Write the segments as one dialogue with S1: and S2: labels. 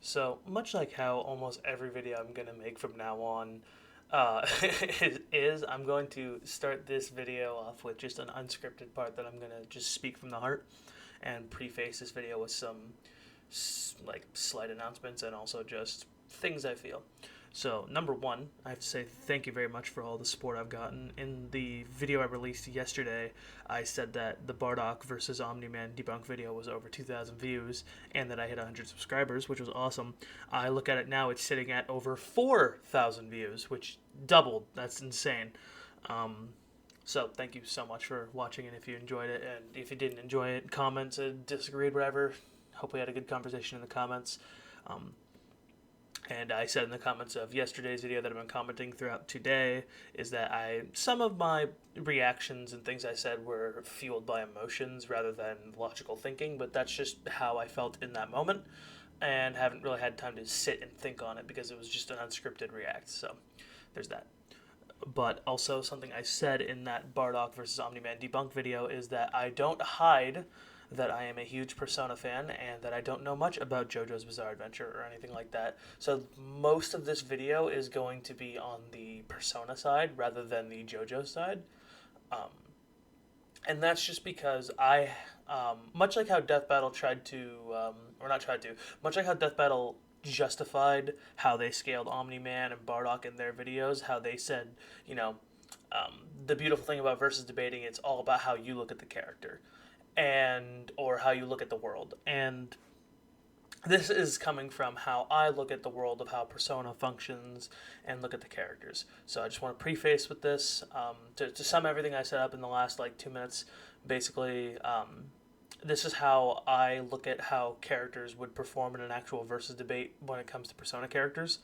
S1: So, much like how almost every video I'm going to make from now on I'm going to start this video off with just an unscripted part that I'm going to just speak from the heart and preface this video with some slight announcements and also just things I feel. So, number one, I have to say thank you very much for all the support I've gotten. In the video I released yesterday, I said that the Bardock versus Omni-Man debunk video was over 2,000 views and that I hit 100 subscribers, which was awesome. I look at it now, it's sitting at over 4,000 views, which doubled. That's insane. So thank you so much for watching, and if you enjoyed it, and if you didn't enjoy it, comments, disagreed, whatever, hope we had a good conversation in the comments. And I said in the comments of yesterday's video that I've been commenting throughout today is that some of my reactions and things I said were fueled by emotions rather than logical thinking, but that's just how I felt in that moment and haven't really had time to sit and think on it because it was just an unscripted react. So there's that. But also something I said in that Bardock versus Omni-Man debunk video is that I don't hide that I am a huge Persona fan and that I don't know much about JoJo's Bizarre Adventure or anything like that. So most of this video is going to be on the Persona side rather than the JoJo side. And that's just because much like how Death Battle much like how Death Battle justified how they scaled Omni-Man and Bardock in their videos, how they said, the beautiful thing about versus debating, it's all about how you look at the character or how you look at the world. And this is coming from how I look at the world of how Persona functions and look at the characters. So I just want to preface with this to sum everything I set up in the last 2 minutes. Basically, this is how I look at how characters would perform in an actual versus debate when it comes to Persona characters.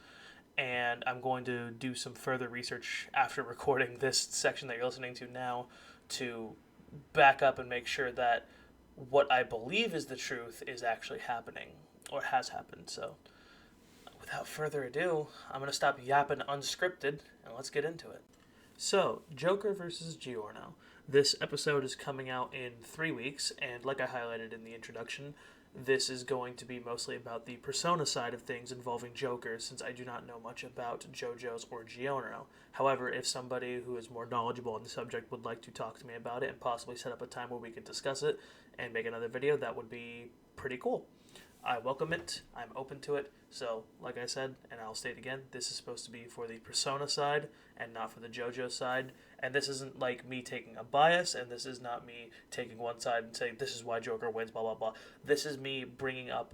S1: And I'm going to do some further research after recording this section that you're listening to now to back up and make sure that what I believe is the truth is actually happening or has happened. So without further ado, I'm going to stop yapping unscripted and let's get into it. So, Joker versus Giorno. This episode is coming out in 3 weeks, and like I highlighted in the introduction, this is going to be mostly about the Persona side of things involving Joker, since I do not know much about JoJo's or Giorno. However, if somebody who is more knowledgeable on the subject would like to talk to me about it and possibly set up a time where we could discuss it and make another video, that would be pretty cool. I welcome it. I'm open to it. So, like I said, and I'll state again, this is supposed to be for the Persona side and not for the JoJo side. And this isn't like me taking a bias, and this is not me taking one side and saying this is why Joker wins, blah, blah, blah. This is me bringing up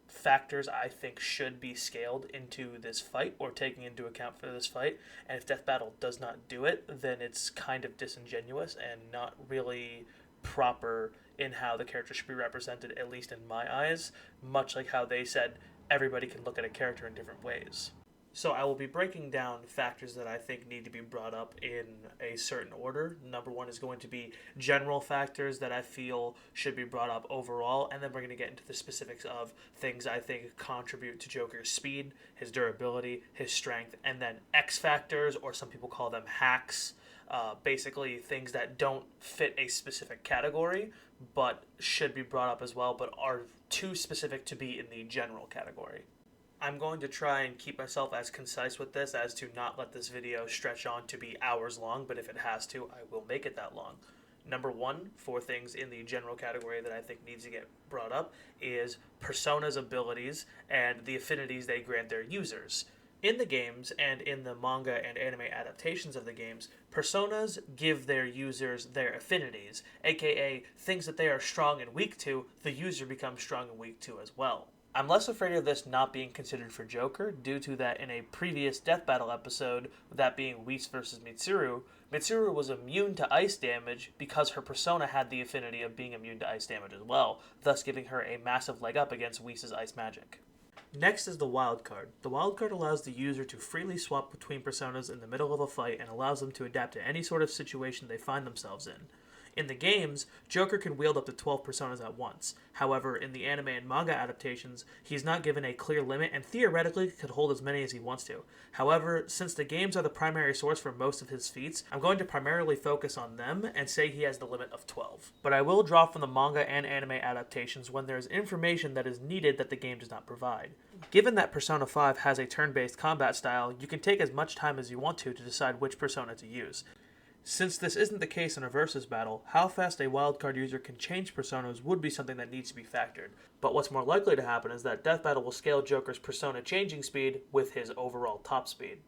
S1: factors I think should be scaled into this fight or taking into account for this fight. And if Death Battle does not do it, then it's kind of disingenuous and not really proper in how the character should be represented, at least in my eyes, much like how they said everybody can look at a character in different ways. So I will be breaking down factors that I think need to be brought up in a certain order. Number one is going to be general factors that I feel should be brought up overall, and then we're going to get into the specifics of things I think contribute to Joker's speed, his durability, his strength, and then X factors, or some people call them hacks, basically things that don't fit a specific category but should be brought up as well, but are too specific to be in the general category. I'm going to try and keep myself as concise with this as to not let this video stretch on to be hours long, but if it has to, I will make it that long. Number one, for things in the general category that I think needs to get brought up, is Persona's abilities and the affinities they grant their users. In the games and in the manga and anime adaptations of the games, personas give their users their affinities, aka things that they are strong and weak to, the user becomes strong and weak to as well. I'm less afraid of this not being considered for Joker due to that in a previous Death Battle episode, that being Whis versus Mitsuru, Mitsuru was immune to ice damage because her persona had the affinity of being immune to ice damage as well, thus giving her a massive leg up against Whis' ice magic. Next is the wild card. The wild card allows the user to freely swap between personas in the middle of a fight and allows them to adapt to any sort of situation they find themselves in. In the games, Joker can wield up to 12 personas at once. However, in the anime and manga adaptations, he's not given a clear limit and theoretically could hold as many as he wants to. However, since the games are the primary source for most of his feats, I'm going to primarily focus on them and say he has the limit of 12. But I will draw from the manga and anime adaptations when there is information that is needed that the game does not provide. Given that Persona 5 has a turn-based combat style, you can take as much time as you want to decide which persona to use. Since this isn't the case in a versus battle, how fast a wildcard user can change personas would be something that needs to be factored. But what's more likely to happen is that Death Battle will scale Joker's persona changing speed with his overall top speed.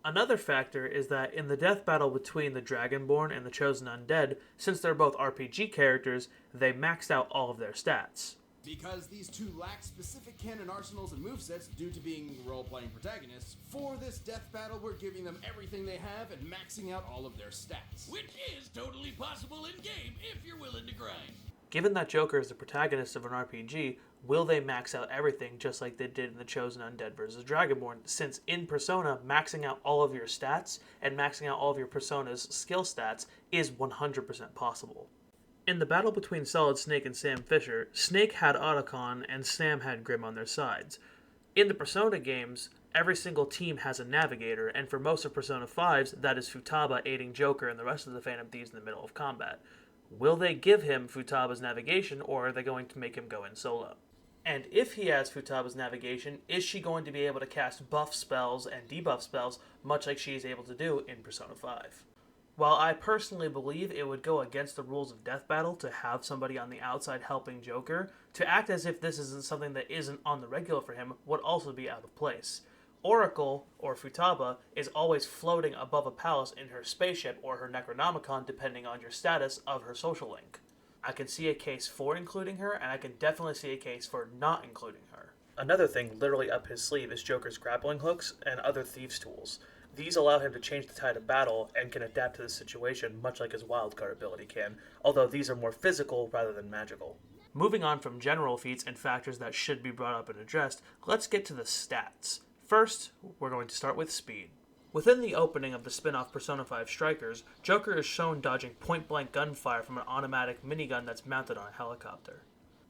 S1: Another factor is that in the death battle between the Dragonborn and the Chosen Undead, since they're both RPG characters, they maxed out all of their stats.
S2: Because these two lack specific canon arsenals and movesets due to being role-playing protagonists, for this death battle we're giving them everything they have and maxing out all of their stats.
S3: Which is totally possible in-game if you're willing to grind.
S1: Given that Joker is the protagonist of an RPG, will they max out everything just like they did in the Chosen Undead vs. Dragonborn, since in Persona, maxing out all of your stats and maxing out all of your Persona's skill stats is 100% possible. In the battle between Solid Snake and Sam Fisher, Snake had Otacon and Sam had Grim on their sides. In the Persona games, every single team has a navigator, and for most of Persona 5's, that is Futaba aiding Joker and the rest of the Phantom Thieves in the middle of combat. Will they give him Futaba's navigation, or are they going to make him go in solo? And if he has Futaba's navigation, is she going to be able to cast buff spells and debuff spells, much like she is able to do in Persona 5? While I personally believe it would go against the rules of Death Battle to have somebody on the outside helping Joker, to act as if this isn't something that isn't on the regular for him would also be out of place. Oracle, or Futaba, is always floating above a palace in her spaceship or her Necronomicon depending on your status of her social link. I can see a case for including her, and I can definitely see a case for not including her. Another thing literally up his sleeve is Joker's grappling hooks and other thieves' tools. These allow him to change the tide of battle and can adapt to the situation much like his wildcard ability can, although these are more physical rather than magical. Moving on from general feats and factors that should be brought up and addressed, let's get to the stats. First, we're going to start with speed. Within the opening of the spin-off Persona 5 Strikers, Joker is shown dodging point-blank gunfire from an automatic minigun that's mounted on a helicopter.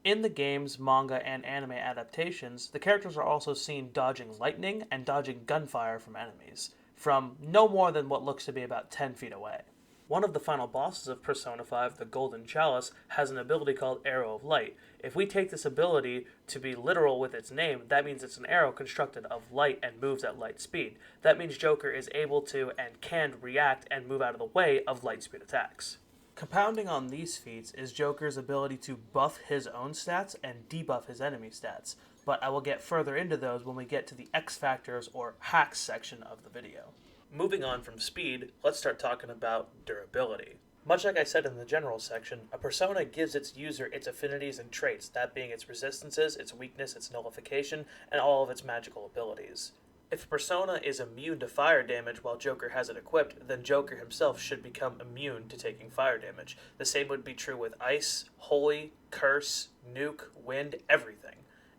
S1: In the games, manga, and anime adaptations, the characters are also seen dodging lightning and dodging gunfire from enemies, from no more than what looks to be about 10 feet away. One of the final bosses of Persona 5, the Golden Chalice, has an ability called Arrow of Light. If we take this ability to be literal with its name, that means it's an arrow constructed of light and moves at light speed. That means Joker is able to and can react and move out of the way of light speed attacks. Compounding on these feats is Joker's ability to buff his own stats and debuff his enemy stats, but I will get further into those when we get to the X Factors or hacks section of the video. Moving on from speed, let's start talking about durability. Much like I said in the general section, a persona gives its user its affinities and traits, that being its resistances, its weakness, its nullification, and all of its magical abilities. If a persona is immune to fire damage while Joker has it equipped, then Joker himself should become immune to taking fire damage. The same would be true with ice, holy, curse, nuke, wind, everything.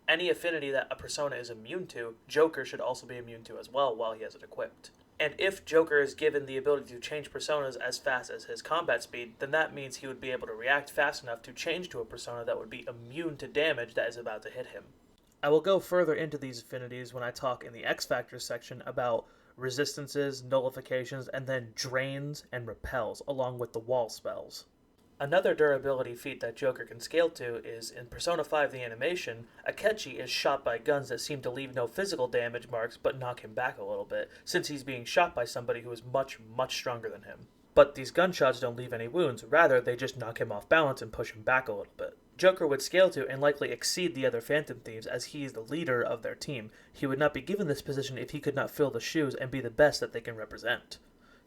S1: Any affinity that a persona is immune to, Joker should also be immune to as well while he has it equipped. And if Joker is given the ability to change personas as fast as his combat speed, then that means he would be able to react fast enough to change to a persona that would be immune to damage that is about to hit him. I will go further into these affinities when I talk in the X Factors section about resistances, nullifications, and then drains and repels, along with the wall spells. Another durability feat that Joker can scale to is, in Persona 5 the animation, Akechi is shot by guns that seem to leave no physical damage marks but knock him back a little bit, since he's being shot by somebody who is much, much stronger than him. But these gunshots don't leave any wounds, rather they just knock him off balance and push him back a little bit. Joker would scale to and likely exceed the other Phantom Thieves as he is the leader of their team. He would not be given this position if he could not fill the shoes and be the best that they can represent.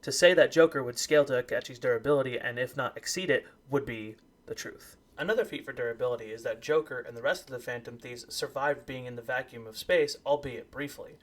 S1: To say that Joker would scale to Akechi's durability and if not exceed it would be the truth. Another feat for durability is that Joker and the rest of the Phantom Thieves survived being in the vacuum of space, albeit briefly.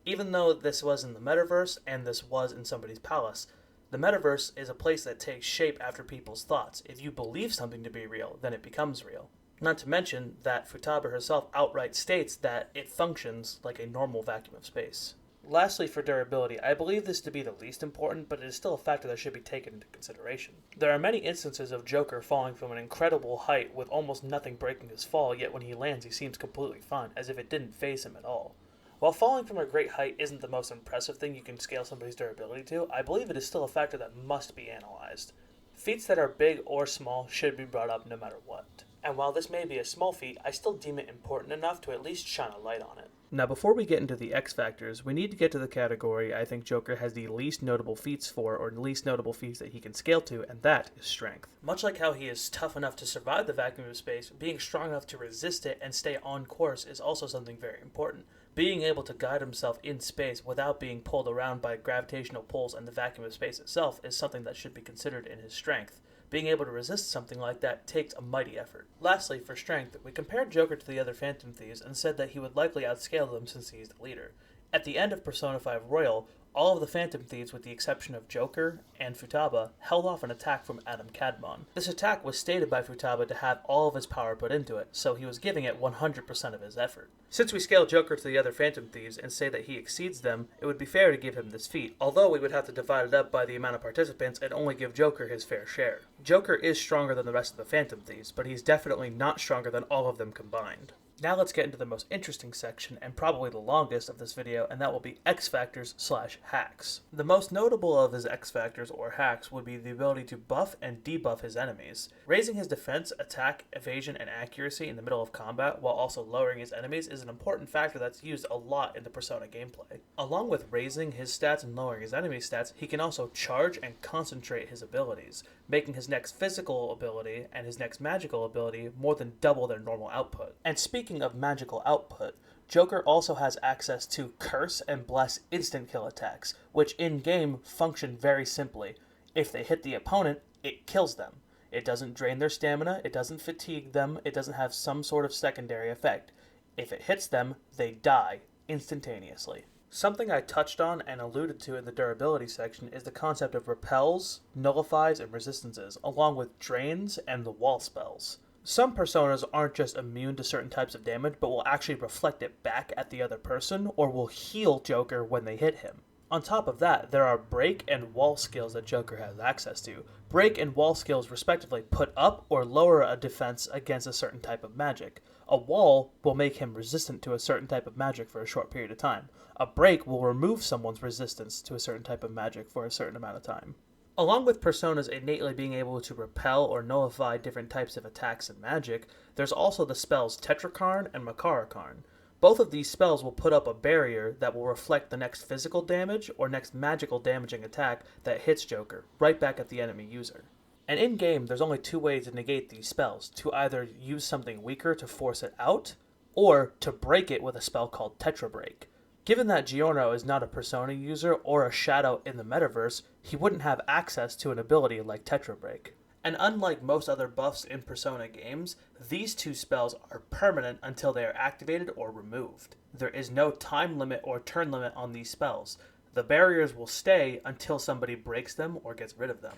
S1: Even though this was in the metaverse and this was in somebody's palace, the metaverse is a place that takes shape after people's thoughts. If you believe something to be real, then it becomes real. Not to mention that Futaba herself outright states that it functions like a normal vacuum of space. Lastly, for durability, I believe this to be the least important, but it is still a factor that should be taken into consideration. There are many instances of Joker falling from an incredible height with almost nothing breaking his fall, yet when he lands he seems completely fine, as if it didn't faze him at all. While falling from a great height isn't the most impressive thing you can scale somebody's durability to, I believe it is still a factor that must be analyzed. Feats that are big or small should be brought up no matter what. And while this may be a small feat, I still deem it important enough to at least shine a light on it. Now, before we get into the X factors, we need to get to the category I think Joker has the least notable feats for, or least notable feats that he can scale to, and that is strength. Much like how he is tough enough to survive the vacuum of space, being strong enough to resist it and stay on course is also something very important. Being able to guide himself in space without being pulled around by gravitational pulls and the vacuum of space itself is something that should be considered in his strength. Being able to resist something like that takes a mighty effort. Lastly, for strength, we compared Joker to the other Phantom Thieves and said that he would likely outscale them since he is the leader. At the end of Persona 5 Royal, all of the Phantom Thieves, with the exception of Joker and Futaba, held off an attack from Adam Kadmon. This attack was stated by Futaba to have all of his power put into it, so he was giving it 100% of his effort. Since we scale Joker to the other Phantom Thieves and say that he exceeds them, it would be fair to give him this feat, although we would have to divide it up by the amount of participants and only give Joker his fair share. Joker is stronger than the rest of the Phantom Thieves, but he's definitely not stronger than all of them combined. Now let's get into the most interesting section, and probably the longest of this video, and that will be X Factors / hacks. The most notable of his X Factors or hacks would be the ability to buff and debuff his enemies. Raising his defense, attack, evasion, and accuracy in the middle of combat, while also lowering his enemies, is an important factor that's used a lot in the Persona gameplay. Along with raising his stats and lowering his enemy's stats, he can also charge and concentrate his abilities, making his next physical ability and his next magical ability more than double their normal output. And speaking of magical output, Joker also has access to Curse and Bless instant kill attacks, which in-game function very simply. If they hit the opponent, it kills them. It doesn't drain their stamina, it doesn't fatigue them, it doesn't have some sort of secondary effect. If it hits them, they die instantaneously. Something I touched on and alluded to in the durability section is the concept of repels, nullifies, and resistances, along with drains and the wall spells. Some personas aren't just immune to certain types of damage, but will actually reflect it back at the other person, or will heal Joker when they hit him. On top of that, there are break and wall skills that Joker has access to. Break and wall skills respectively put up or lower a defense against a certain type of magic. A wall will make him resistant to a certain type of magic for a short period of time. A break will remove someone's resistance to a certain type of magic for a certain amount of time. Along with personas innately being able to repel or nullify different types of attacks and magic, there's also the spells Tetrakarn and Makarakarn. Both of these spells will put up a barrier that will reflect the next physical damage or next magical damaging attack that hits Joker, right back at the enemy user. And in-game, there's only two ways to negate these spells, to either use something weaker to force it out, or to break it with a spell called Tetra Break. Given that Giorno is not a Persona user or a shadow in the metaverse, he wouldn't have access to an ability like Tetra Break. And unlike most other buffs in Persona games, these two spells are permanent until they are activated or removed. There is no time limit or turn limit on these spells. The barriers will stay until somebody breaks them or gets rid of them.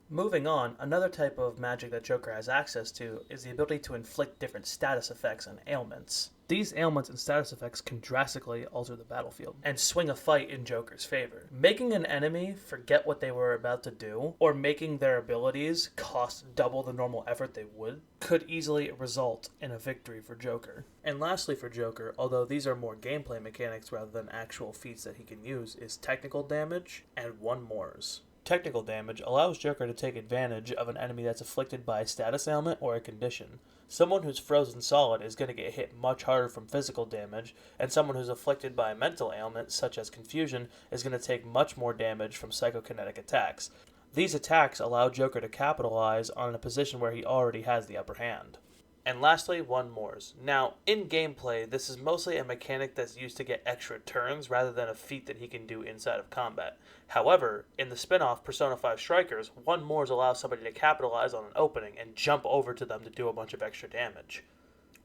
S1: Moving on, another type of magic that Joker has access to is the ability to inflict different status effects and ailments. These ailments and status effects can drastically alter the battlefield and swing a fight in Joker's favor. Making an enemy forget what they were about to do, or making their abilities cost double the normal effort they would, could easily result in a victory for Joker. And lastly for Joker, although these are more gameplay mechanics rather than actual feats that he can use, is technical damage and one mores. Technical damage allows Joker to take advantage of an enemy that's afflicted by a status ailment or a condition. Someone who's frozen solid is going to get hit much harder from physical damage, and someone who's afflicted by a mental ailment, such as confusion, is going to take much more damage from psychokinetic attacks. These attacks allow Joker to capitalize on a position where he already has the upper hand. And lastly, one mores. Now, in gameplay, this is mostly a mechanic that's used to get extra turns rather than a feat that he can do inside of combat. However, in the spin-off Persona 5 Strikers, one mores allows somebody to capitalize on an opening and jump over to them to do a bunch of extra damage.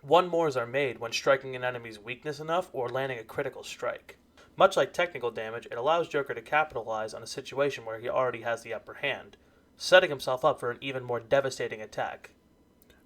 S1: One mores are made when striking an enemy's weakness enough or landing a critical strike. Much like technical damage, it allows Joker to capitalize on a situation where he already has the upper hand, setting himself up for an even more devastating attack.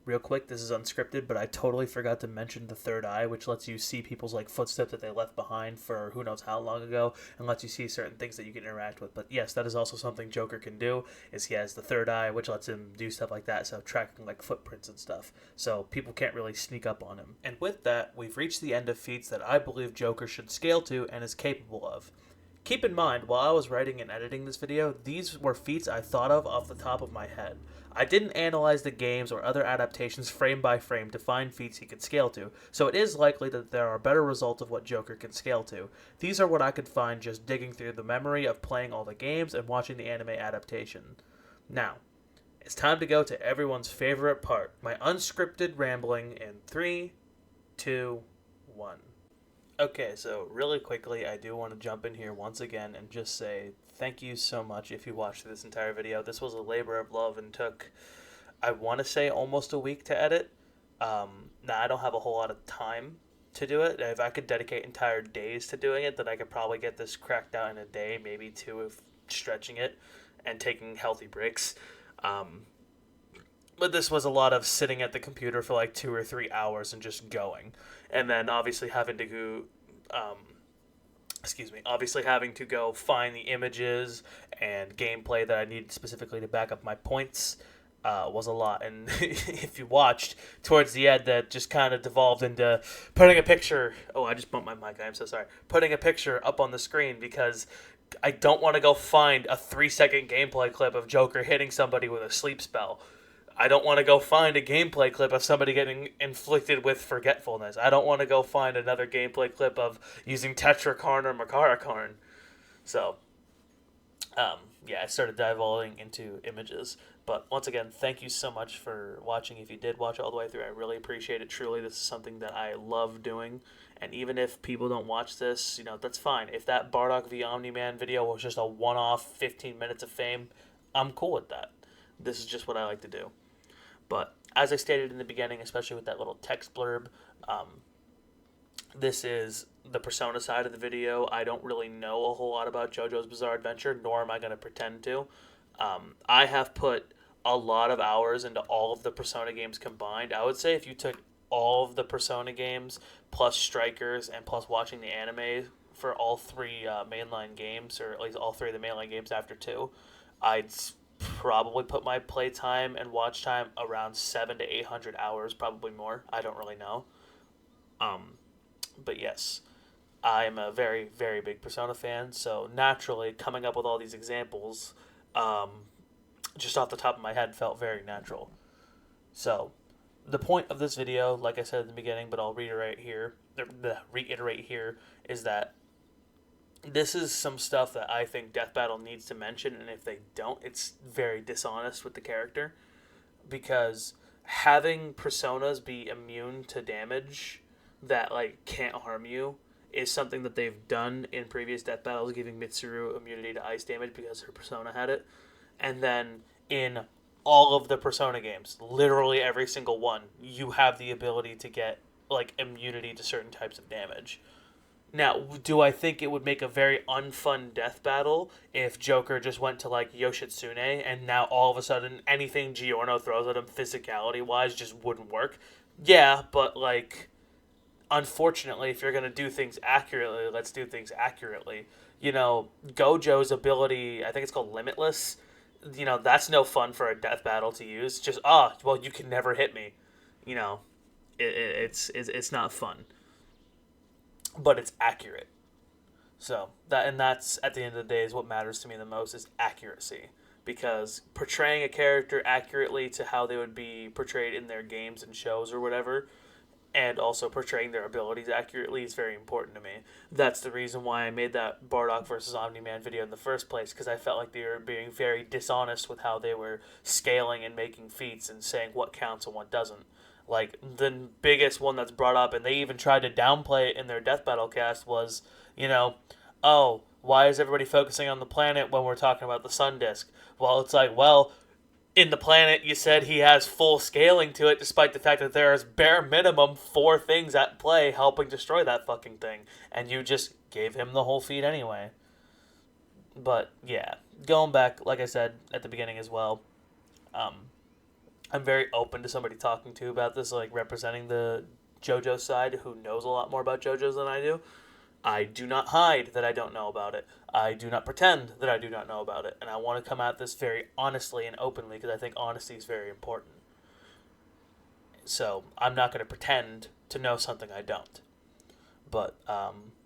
S1: real quick, this is unscripted, but I totally forgot to mention the third eye, which lets you see people's like footsteps that they left behind for who knows how long ago, and lets you see certain things that you can interact with. But yes, that is also something Joker can do, is he has the third eye, which lets him do stuff like that, so tracking like footprints and stuff. So people can't really sneak up on him. And with that, we've reached the end of feats that I believe Joker should scale to and is capable of. Keep in mind, while I was writing and editing this video, these were feats I thought of off the top of my head. I didn't analyze the games or other adaptations frame by frame to find feats he could scale to, so it is likely that there are better results of what Joker can scale to. These are what I could find just digging through the memory of playing all the games and watching the anime adaptation. Now, it's time to go to everyone's favorite part, my unscripted rambling in 3, 2, 1. Okay, so really quickly, I do want to jump in here once again and just say thank you so much if you watched this entire video. This was a labor of love and took, I want to say, almost a week to edit. Now, I don't have a whole lot of time to do it. If I could dedicate entire days to doing it, then I could probably get this cracked out in a day, maybe two if stretching it and taking healthy breaks. But this was a lot of sitting at the computer for like 2 or 3 hours and just going. And then obviously having to go, find the images and gameplay that I needed specifically to back up my points was a lot. And if you watched, towards the end, that just kind of devolved into putting a picture. Oh, I just bumped my mic. I'm so sorry. Putting a picture up on the screen because I don't want to go find a 3-second gameplay clip of Joker hitting somebody with a sleep spell. I don't want to go find a gameplay clip of somebody getting inflicted with forgetfulness. I don't want to go find another gameplay clip of using Tetrakarn or Makarakarn. So, I started divulging into images. But once again, thank you so much for watching. If you did watch all the way through, I really appreciate it. Truly, this is something that I love doing. And even if people don't watch this, that's fine. If that Bardock v Omni-Man video was just a one-off 15 minutes of fame, I'm cool with that. This is just what I like to do. But as I stated in the beginning, especially with that little text blurb, this is the Persona side of the video. I don't really know a whole lot about JoJo's Bizarre Adventure, nor am I going to pretend to. I have put a lot of hours into all of the Persona games combined. I would say if you took all of the Persona games, plus Strikers, and plus watching the anime for all three mainline games, or at least all three of the mainline games after 2, I'd probably put my playtime and watch time around 700 to 800 hours, probably more. I don't really know. But yes, I'm a very, very big Persona fan, so naturally coming up with all these examples, just off the top of my head, felt very natural. So, the point of this video, like I said at the beginning, but I'll reiterate here, is that this is some stuff that I think Death Battle needs to mention, and if they don't, it's very dishonest with the character. Because having personas be immune to damage that can't harm you is something that they've done in previous Death Battles, giving Mitsuru immunity to ice damage because her persona had it. And then in all of the Persona games, literally every single one, you have the ability to get immunity to certain types of damage. Now, do I think it would make a very unfun death battle if Joker just went to, Yoshitsune, and now all of a sudden anything Giorno throws at him physicality-wise just wouldn't work? Yeah, but, unfortunately, if you're going to do things accurately, let's do things accurately. Gojo's ability, I think it's called Limitless, that's no fun for a death battle to use. Just, you can never hit me. It's not fun. But it's accurate. So that's at the end of the day is what matters to me the most, is accuracy. Because portraying a character accurately to how they would be portrayed in their games and shows or whatever, and also portraying their abilities accurately is very important to me. That's the reason why I made that Bardock versus Omni-Man video in the first place, because I felt like they were being very dishonest with how they were scaling and making feats and saying what counts and what doesn't. The biggest one that's brought up, and they even tried to downplay it in their Death Battle cast, was, why is everybody focusing on the planet when we're talking about the sun disk? Well, it's in the planet, you said he has full scaling to it, despite the fact that there is bare minimum 4 things at play helping destroy that fucking thing, and you just gave him the whole feat anyway. But, yeah, going back, like I said at the beginning as well, I'm very open to somebody talking to about this, like representing the JoJo side who knows a lot more about JoJo's than I do. I do not hide that I don't know about it. I do not pretend that I do not know about it. And I want to come at this very honestly and openly because I think honesty is very important. So I'm not going to pretend to know something I don't. But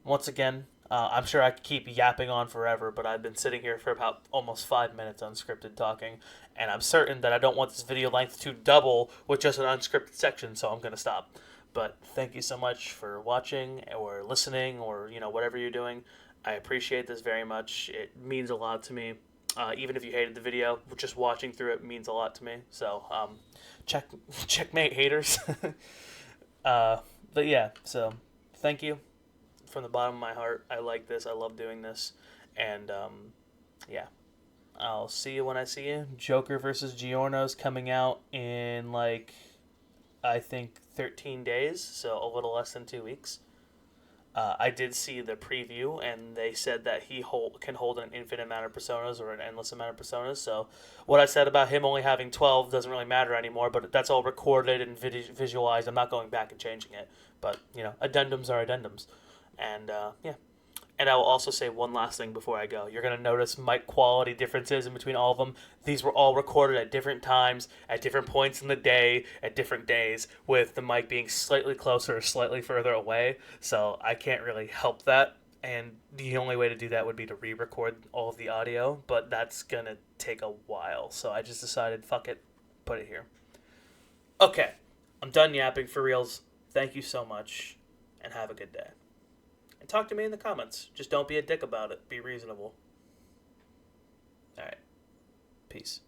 S1: once again, I'm sure I could keep yapping on forever, but I've been sitting here for about almost 5 minutes unscripted talking, and I'm certain that I don't want this video length to double with just an unscripted section, so I'm going to stop. But thank you so much for watching or listening or, whatever you're doing. I appreciate this very much. It means a lot to me. Even if you hated the video, just watching through it means a lot to me. So, checkmate haters. But yeah, so thank you from the bottom of my heart. I like this. I love doing this. And yeah, I'll see you when I see you. Joker versus Giorno's coming out in I think 13 days, so a little less than 2 weeks. I did see the preview, and they said that he can hold an infinite amount of personas or an endless amount of personas. So what I said about him only having 12 doesn't really matter anymore, but that's all recorded and visualized. I'm not going back and changing it. But, addendums are addendums. And, yeah. And I will also say one last thing before I go. You're going to notice mic quality differences in between all of them. These were all recorded at different times, at different points in the day, at different days, with the mic being slightly closer or slightly further away. So I can't really help that. And the only way to do that would be to re-record all of the audio, but that's going to take a while. So I just decided, fuck it, put it here. Okay, I'm done yapping for reals. Thank you so much, and have a good day. And talk to me in the comments. Just don't be a dick about it. Be reasonable. Alright. Peace.